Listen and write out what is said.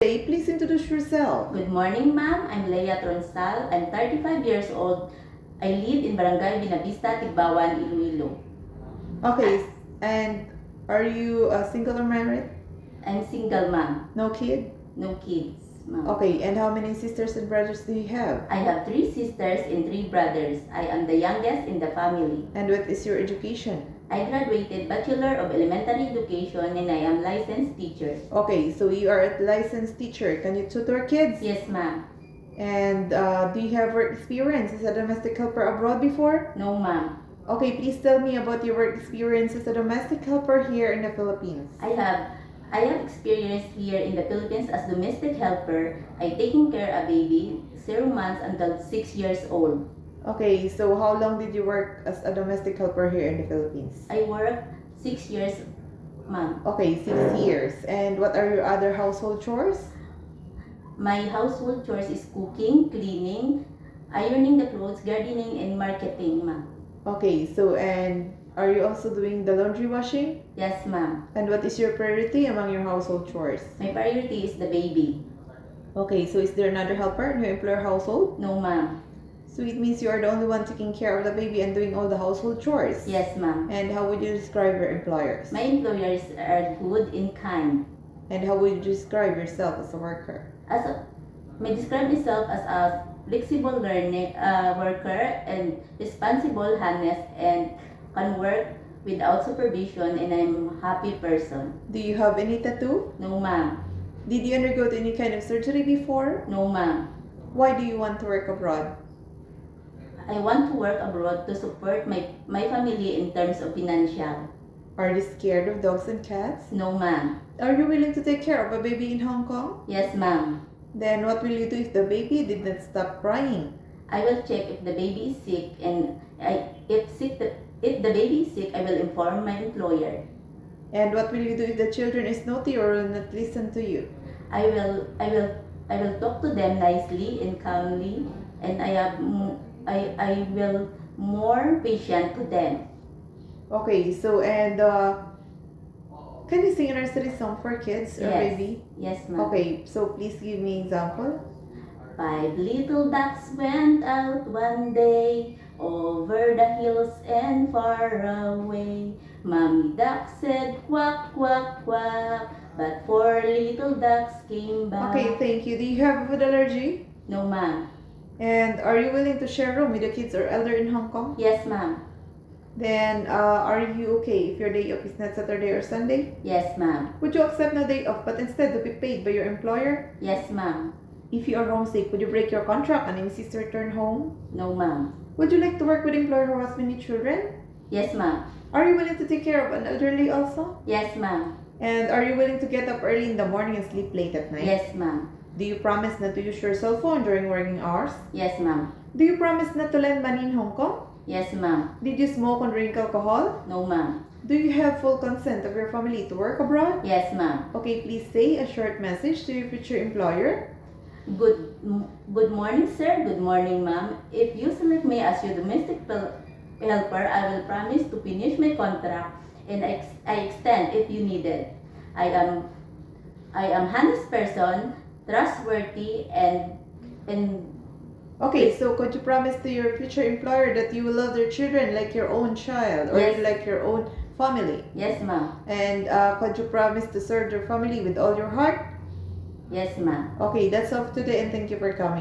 Hey, please introduce yourself. Good morning, ma'am. I'm Leia Tronsal. I'm 35 years old. I live in Barangay Binavista, Tigbawan, Iloilo. Okay, and are you single or married? I'm single, ma'am. No kid? No kids, ma'am. Okay, and how many sisters and brothers do you have? I have 3 sisters and 3 brothers. I am the youngest in the family. And what is your education? I graduated Bachelor of Elementary Education and I am licensed teacher. Okay, so you are a licensed teacher. Can you tutor kids? Yes, ma'am. And do you have work experience as a domestic helper abroad before? No, ma'am. Okay, please tell me about your work experience as a domestic helper here in the Philippines. I have experience here in the Philippines as domestic helper. I taking care of a baby 0 months until 6 years old. Okay, so how long did you work as a domestic helper here in the Philippines? I work 6 years, ma'am. Okay, 6 years. And what are your other household chores? My household chores is cooking, cleaning, ironing the clothes, gardening, and marketing, ma'am. Okay, so and are you also doing the laundry washing? Yes, ma'am. And what is your priority among your household chores? My priority is the baby. Okay, so is there another helper in your employer household? No, ma'am. So it means you are the only one taking care of the baby and doing all the household chores? Yes, ma'am. And how would you describe your employers? My employers are good and kind. And how would you describe yourself as a worker? I describe myself as a flexible worker and responsible, honest, and can work without supervision, and I'm a happy person. Do you have any tattoo? No, ma'am. Did you undergo any kind of surgery before? No, ma'am. Why do you want to work abroad? I want to work abroad to support my family in terms of financial. Are you scared of dogs and cats? No, ma'am. Are you willing to take care of a baby in Hong Kong? Yes, ma'am. Then what will you do if the baby did not stop crying? I will check if the baby is sick, and if the baby is sick, I will inform my employer. And what will you do if the children is naughty or will not listen to you? I will talk to them nicely and calmly, and I will more patient to them. Okay, so and can you sing a nursery song for kids or Yes. baby? Yes, ma'am. Okay, so please give me example. 5 little ducks went out one day over the hills and far away. Mommy duck said quack, quack, quack, but 4 little ducks came back. Okay, thank you. Do you have a food allergy? No, ma'am. And are you willing to share room with the kids or elder in Hong Kong? Yes, ma'am. Then are you okay if your day off is not Saturday or Sunday? Yes, ma'am. Would you accept no day off but instead to be paid by your employer? Yes, ma'am. If you are homesick, would you break your contract and insist to return home? No, ma'am. Would you like to work with employer who has many children? Yes, ma'am. Are you willing to take care of an elderly also? Yes, ma'am. And are you willing to get up early in the morning and sleep late at night? Yes, ma'am. Do you promise not to use your cell phone during working hours? Yes, ma'am. Do you promise not to lend money in Hong Kong? Yes, ma'am. Did you smoke or drink alcohol? No, ma'am. Do you have full consent of your family to work abroad? Yes, ma'am. Okay, please say a short message to your future employer. Good morning, sir. Good morning, ma'am. If you select me as your domestic helper, I will promise to finish my contract and I extend if you need it. I am honest person, trustworthy, and Okay, so could you promise to your future employer that you will love their children like your own child or Yes. like your own family? yes, ma'am. And could you promise to serve your family with all your heart? Yes, ma'am. Okay, that's all for today and thank you for coming.